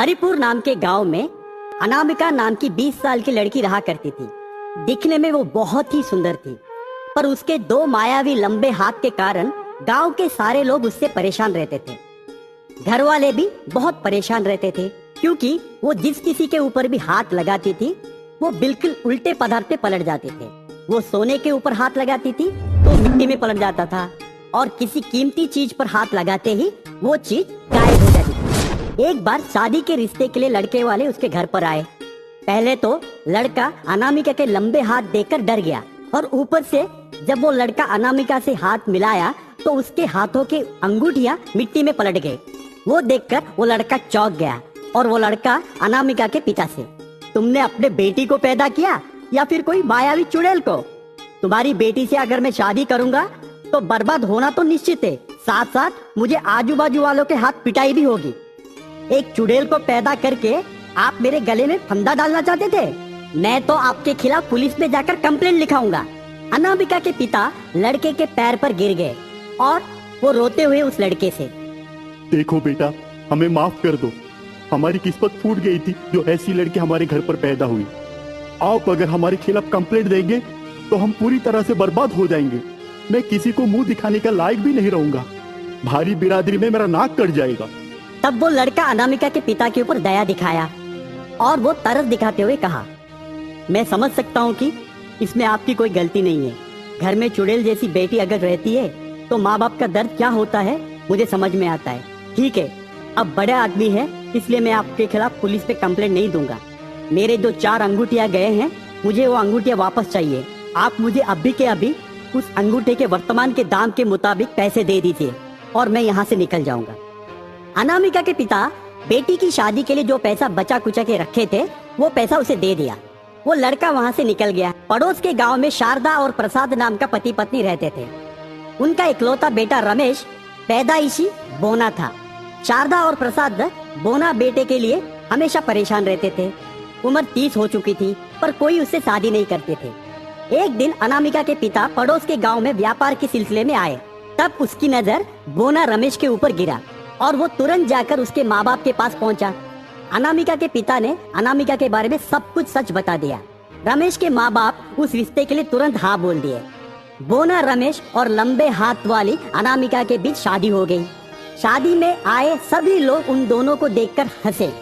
हरिपुर नाम के गांव में अनामिका नाम की 20 साल की लड़की रहा करती थी। दिखने में वो बहुत ही सुंदर थी, पर उसके 2 मायावी लंबे हाथ के कारण गांव के सारे लोग उससे परेशान रहते थे। घर वाले भी बहुत परेशान रहते थे, क्योंकि वो जिस किसी के ऊपर भी हाथ लगाती थी वो बिल्कुल उल्टे पदार्थ पे पलट जाते थे। वो सोने के ऊपर हाथ लगाती थी तो मिट्टी में पलट जाता था, और किसी कीमती चीज पर हाथ लगाते ही वो चीज गायब हो जाती थी। एक बार शादी के रिश्ते के लिए लड़के वाले उसके घर पर आए। पहले तो लड़का अनामिका के लंबे हाथ देखकर डर गया, और ऊपर से जब वो लड़का अनामिका से हाथ मिलाया तो उसके हाथों के अंगूठियां मिट्टी में पलट गए। वो देखकर वो लड़का चौंक गया, और वो लड़का अनामिका के पिता से, तुमने अपने बेटी को पैदा किया या फिर कोई मायावी चुड़ैल को? तुम्हारी बेटी से अगर मैं शादी करूंगा तो बर्बाद होना तो निश्चित है, साथ साथ मुझे आजू बाजू वालों के हाथ पिटाई भी होगी। एक चुड़ैल को पैदा करके आप मेरे गले में फंदा डालना चाहते थे? मैं तो आपके खिलाफ पुलिस में जाकर कंप्लेंट लिखाऊंगा। अनामिका के पिता लड़के के पैर पर गिर गए और वो रोते हुए उस लड़के से, देखो बेटा, हमें माफ कर दो। हमारी किस्मत फूट गई थी जो ऐसी लड़की हमारे घर पर पैदा हुई। आप अगर हमारे खिलाफ कंप्लेंट देंगे तो हम पूरी तरह से बर्बाद हो जाएंगे। मैं किसी को मुंह दिखाने का लायक भी नहीं रहूंगा। भारी बिरादरी में मेरा नाक कट जाएगा। तब वो लड़का अनामिका के पिता के ऊपर दया दिखाया और वो तरस दिखाते हुए कहा, मैं समझ सकता हूँ कि इसमें आपकी कोई गलती नहीं है। घर में चुड़ैल जैसी बेटी अगर रहती है तो माँ बाप का दर्द क्या होता है मुझे समझ में आता है। ठीक है, अब बड़े आदमी है, इसलिए मैं आपके खिलाफ पुलिस पे कंप्लेंट नहीं दूंगा। मेरे जो 4 अंगूठियां गए हैं, मुझे वो अंगूठियां वापस चाहिए। आप मुझे अभी के अभी उस अंगूठे के वर्तमान के दाम के मुताबिक पैसे दे दीजिए और मैं यहाँ से निकल जाऊंगा। अनामिका के पिता बेटी की शादी के लिए जो पैसा बचा कुचा के रखे थे वो पैसा उसे दे दिया। वो लड़का वहाँ से निकल गया। पड़ोस के गाँव में शारदा और प्रसाद नाम का पति पत्नी रहते थे। उनका इकलौता बेटा रमेश पैदाइशी बोना था। शारदा और प्रसाद बोना बेटे के लिए हमेशा परेशान रहते थे। उम्र 30 हो चुकी थी, पर कोई उससे शादी नहीं करते थे। एक दिन अनामिका के पिता पड़ोस के गांव में व्यापार के सिलसिले में आए। तब उसकी नजर बोना रमेश के ऊपर गिरा और वो तुरंत जाकर उसके माँ बाप के पास पहुंचा। अनामिका के पिता ने अनामिका के बारे में सब कुछ सच बता दिया। रमेश के माँ बाप उस रिश्ते के लिए तुरंत हाँ बोल दिए। बोना रमेश और लंबे हाथ वाली अनामिका के बीच शादी हो गई। शादी में आए सभी लोग उन दोनों को देखकर हंसे।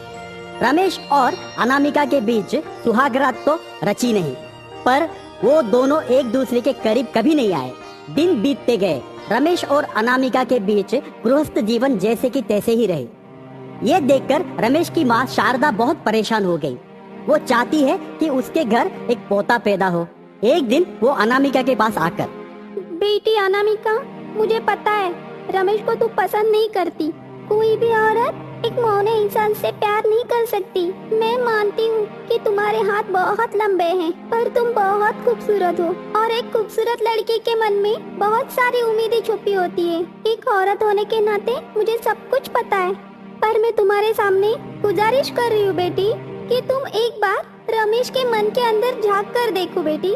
रमेश और अनामिका के बीच सुहागरात तो रची नहीं, पर वो दोनों एक दूसरे के करीब कभी नहीं आए। दिन बीतते गए। रमेश और अनामिका के बीच गृहस्थ जीवन जैसे कि तैसे ही रहे। ये देखकर रमेश की माँ शारदा बहुत परेशान हो गई। वो चाहती है कि उसके घर एक पोता पैदा हो। एक दिन वो अनामिका के पास आकर, बेटी अनामिका, मुझे पता है रमेश को तू पसंद नहीं करती। कोई भी औरत एक मौने इंसान से प्यार नहीं कर सकती। मैं मानती हूँ कि तुम्हारे हाथ बहुत लंबे हैं, पर तुम बहुत खूबसूरत हो और एक खूबसूरत लड़की के मन में बहुत सारी उम्मीदें छुपी होती है। एक औरत होने के नाते मुझे सब कुछ पता है, पर मैं तुम्हारे सामने गुजारिश कर रही हूँ बेटी कि तुम एक बार रमेश के मन के अंदर झांक कर देखो। बेटी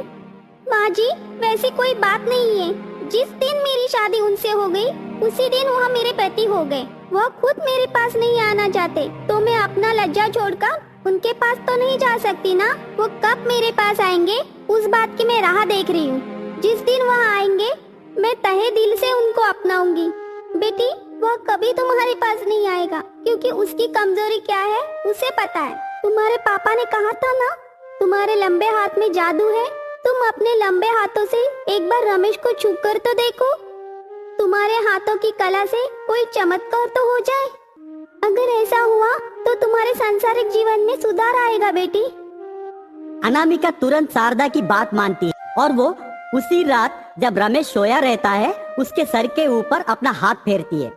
माँ जी, वैसी कोई बात नहीं है। जिस दिन मेरी शादी उनसे हो गई उसी दिन वह मेरे पति हो गए। वह खुद मेरे पास नहीं आना चाहते, तो मैं अपना लज्जा छोड़कर उनके पास तो नहीं जा सकती ना। वो कब मेरे पास आएंगे उस बात की मैं राह देख रही हूँ। जिस दिन वह आएंगे मैं तहे दिल से उनको अपनाऊंगी। बेटी, वह कभी तुम्हारे पास नहीं आएगा, क्योंकि उसकी कमजोरी क्या है उसे पता है। तुम्हारे पापा ने कहा था ना, तुम्हारे लंबे हाथ में जादू है। तुम अपने लंबे हाथों से एक बार रमेश को छू कर तो देखो। तुम्हारे हाथों की कला से कोई चमत्कार तो हो जाए। अगर ऐसा हुआ तो तुम्हारे सांसारिक जीवन में सुधार आएगा। बेटी अनामिका तुरंत शारदा की बात मानती है और वो उसी रात जब रमेश सोया रहता है उसके सर के ऊपर अपना हाथ फेरती है।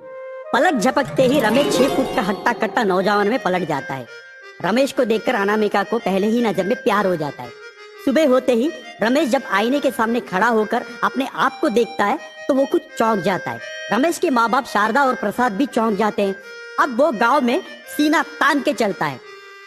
पलक झपकते ही रमेश 6 फुट का हट्टा कट्टा नौजवान में पलट जाता है। रमेश को देखकर अनामिका को पहले ही नजर में प्यार हो जाता है। सुबह होते ही रमेश जब आईने के सामने खड़ा होकर अपने आप को देखता है तो वो कुछ चौंक जाता है। रमेश के माँ बाप शारदा और प्रसाद भी चौंक जाते हैं। अब वो गांव में सीना तान के चलता है।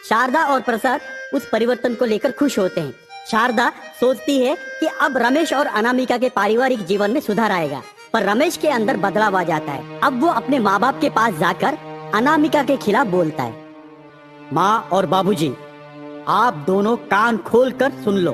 शारदा और प्रसाद उस परिवर्तन को लेकर खुश होते हैं। शारदा सोचती है कि अब रमेश और अनामिका के पारिवारिक जीवन में सुधार आएगा, पर रमेश के अंदर बदलाव आ जाता है। अब वो अपने माँ बाप के पास जाकर अनामिका के खिलाफ बोलता है। माँ और बाबूजी, आप दोनों कान खोल कर सुन लो।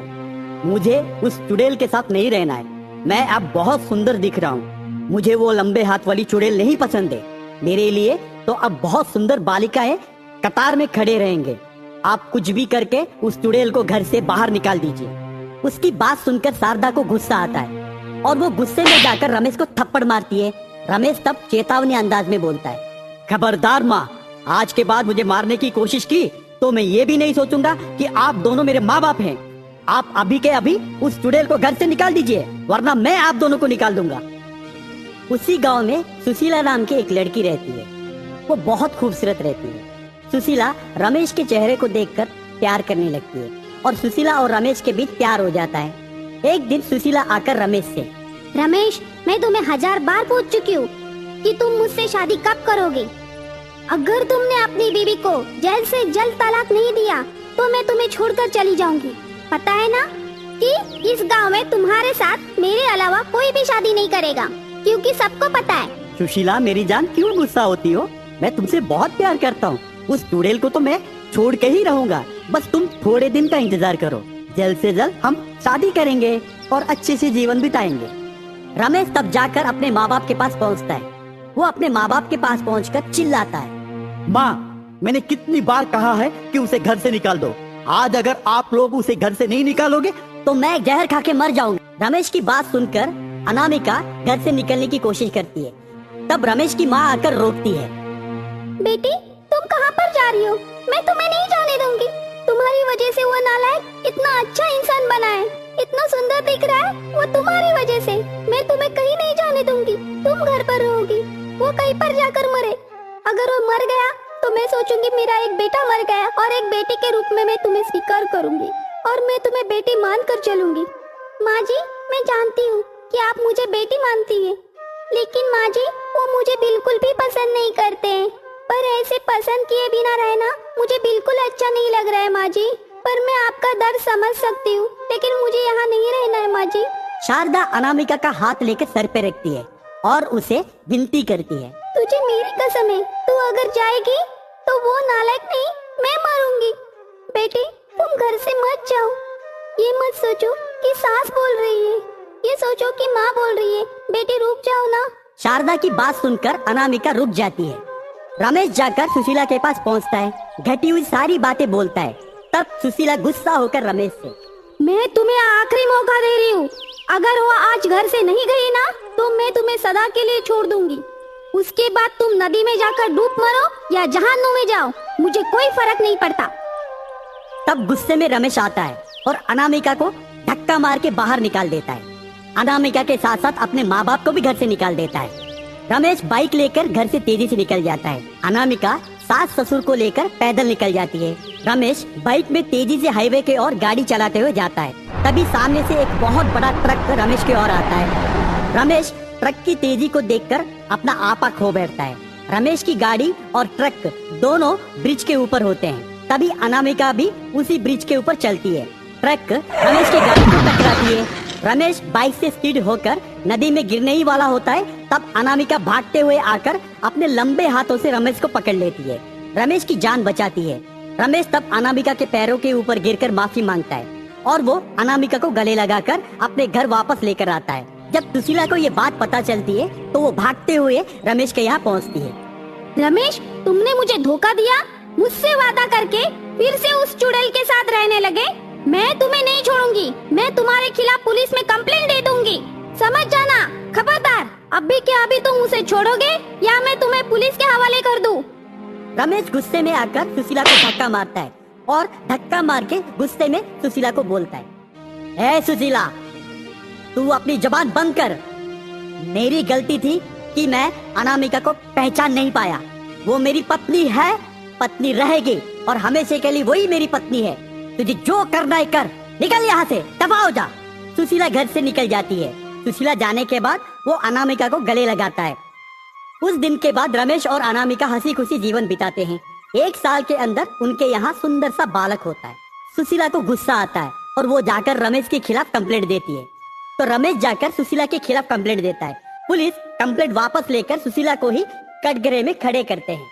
मुझे उस चुड़ैल के साथ नहीं रहना है। मैं अब बहुत सुंदर दिख रहा हूँ। मुझे वो लंबे हाथ वाली चुड़ैल नहीं पसंद है। मेरे लिए तो अब बहुत सुंदर बालिकाएं कतार में खड़े रहेंगे। आप कुछ भी करके उस चुड़ैल को घर से बाहर निकाल दीजिए। उसकी बात सुनकर शारदा को गुस्सा आता है और वो गुस्से में जाकर रमेश को थप्पड़ मारती है। रमेश तब चेतावनी अंदाज में बोलता है, खबरदार माँ, आज के बाद मुझे मारने की कोशिश की तो मैं ये भी नहीं सोचूंगा कि आप दोनों मेरे माँ बाप हैं। आप अभी के अभी उस चुड़ैल को घर से निकाल दीजिए, वरना मैं आप दोनों को निकाल दूंगा। उसी गांव में सुशीला नाम की एक लड़की रहती है। वो बहुत खूबसूरत रहती है। सुशीला रमेश के चेहरे को देखकर प्यार करने लगती है और सुशीला और रमेश के बीच प्यार हो जाता है। एक दिन सुशीला आकर रमेश से, रमेश, मैं तुम्हें 1000 बार पूछ चुकी हूँ कि तुम मुझसे शादी कब करोगे। अगर तुमने अपनी बीवी को जल्द से जल्द तलाक नहीं दिया तो मैं तुम्हें छोड़कर चली जाऊंगी। पता है ना कि इस गांव में तुम्हारे साथ मेरे अलावा कोई भी शादी नहीं करेगा, क्योंकि सबको पता है। सुशीला मेरी जान, क्यों गुस्सा होती हो? मैं तुमसे बहुत प्यार करता हूँ। उस चुड़ैल को तो मैं छोड़ के ही रहूंगा। बस तुम थोड़े दिन का इंतजार करो। जल्द से जल्द हम शादी करेंगे और अच्छे से जीवन बिताएंगे। रमेश तब जाकर अपने माँ बाप के पास पहुँचता है। वो अपने माँ बाप के पास पहुँचकर चिल्लाता है, माँ, मैंने कितनी बार कहा है कि उसे घर से निकाल दो। आज अगर आप लोग उसे घर से नहीं निकालोगे तो मैं जहर खा के मर जाऊंगा। रमेश की बात सुनकर अनामिका घर से निकलने की कोशिश करती है। तब रमेश की माँ आकर रोकती है, बेटी, तुम कहाँ पर जा रही हो? मैं तुम्हें नहीं जाने दूंगी। तुम्हारी वजह से वो नालायक इतना अच्छा इंसान बना है, इतना सुंदर दिख रहा है, वो तुम्हारी वजह से। मैं तुम्हें कहीं नहीं जाने दूंगी। तुम घर पर रहोगी, वो कहीं पर जाकर मरे। अगर वो मर गया तो मैं सोचूंगी मेरा एक बेटा मर गया और एक बेटी के रूप में मैं तुम्हें स्वीकार करूंगी और मैं तुम्हें बेटी मानकर चलूंगी। माँ जी, मैं जानती हूँ कि आप मुझे बेटी मानती हैं, लेकिन माँ जी, वो मुझे बिल्कुल भी पसंद नहीं करते हैं। पर ऐसे पसंद किए बिना रहना मुझे बिल्कुल अच्छा नहीं लग रहा है माँ जी। पर मैं आपका दर्द समझ सकती हूँ, लेकिन मुझे यहाँ नहीं रहना है माँ जी। शारदा अनामिका का हाथ लेकर सर पे रखती है और उसे विनती करती है, तुझे मेरी कसम है, तू अगर जाएगी तो वो नालायक नहीं, मैं मरूंगी। बेटी, तुम घर से मत जाओ। ये मत सोचो कि सास बोल रही है, ये सोचो कि माँ बोल रही है। बेटी, रुक जाओ ना। शारदा की बात सुनकर अनामिका रुक जाती है। रमेश जाकर सुशीला के पास पहुंचता है, घटी हुई सारी बातें बोलता है। तब सुशीला गुस्सा होकर रमेश से, मैं तुम्हें आखिरी मौका दे रही हूँ। अगर वो आज घर से नहीं गई ना तो मैं तुम्हें सदा के लिए छोड़ दूंगी। उसके बाद तुम नदी में जाकर डूब मरो या जहान्नुम में जाओ, मुझे कोई फर्क नहीं पड़ता। तब गुस्से में रमेश आता है और अनामिका को धक्का मार के बाहर निकाल देता है। अनामिका के साथ साथ अपने माँ बाप को भी घर से निकाल देता है। रमेश बाइक लेकर घर से तेजी से निकल जाता है। अनामिका सास ससुर को लेकर पैदल निकल जाती है। रमेश बाइक में तेजी से हाईवे के ओर गाड़ी चलाते हुए जाता है। तभी सामने से एक बहुत बड़ा ट्रक रमेश की ओर आता है। रमेश ट्रक की तेजी को देखकर अपना आपा खो बैठता है। रमेश की गाड़ी और ट्रक दोनों ब्रिज के ऊपर होते हैं। तभी अनामिका भी उसी ब्रिज के ऊपर चलती है। ट्रक रमेश की गाड़ी को टकराती है। रमेश बाइक से स्पीड होकर नदी में गिरने ही वाला होता है। तब अनामिका भागते हुए आकर अपने लंबे हाथों से रमेश को पकड़ लेती है। रमेश की जान बचाती है। रमेश तब अनामिका के पैरों के ऊपर गिरकर माफी मांगता है और वो अनामिका को गले लगाकर अपने घर वापस लेकर आता है। जब सुशीला को ये बात पता चलती है तो वो भागते हुए रमेश के यहाँ पहुँचती है। रमेश, तुमने मुझे धोखा दिया। मुझसे वादा करके फिर से उस चुड़ैल के साथ रहने लगे। मैं तुम्हें नहीं छोड़ूंगी। मैं तुम्हारे खिलाफ पुलिस में कंप्लेंट दे दूंगी, समझ जाना। खबरदार, अभी के अभी तुम उसे छोड़ोगे या मैं तुम्हें पुलिस के हवाले कर दूं। रमेश गुस्से में आकर सुशीला को धक्का मारता है और धक्का मार के गुस्से में सुशीला को बोलता है, ए सुशीला, तू अपनी जुबान बंद कर। मेरी गलती थी कि मैं अनामिका को पहचान नहीं पाया। वो मेरी पत्नी है, पत्नी रहेगी और हमेशा के लिए वही मेरी पत्नी है। तुझे जो करना है कर, निकल यहाँ से, दफा हो जा। सुशीला घर से निकल जाती है। सुशीला जाने के बाद वो अनामिका को गले लगाता है। उस दिन के बाद रमेश और अनामिका हंसी खुशी जीवन बिताते हैं। 1 साल के अंदर उनके यहाँ सुंदर सा बालक होता है। सुशीला को गुस्सा आता है और वो जाकर रमेश के खिलाफ कंप्लेंट देती है। तो रमेश जाकर सुशीला के खिलाफ कंप्लेंट देता है। पुलिस कंप्लेंट वापस लेकर सुशीला को ही कटघरे में खड़े करते हैं।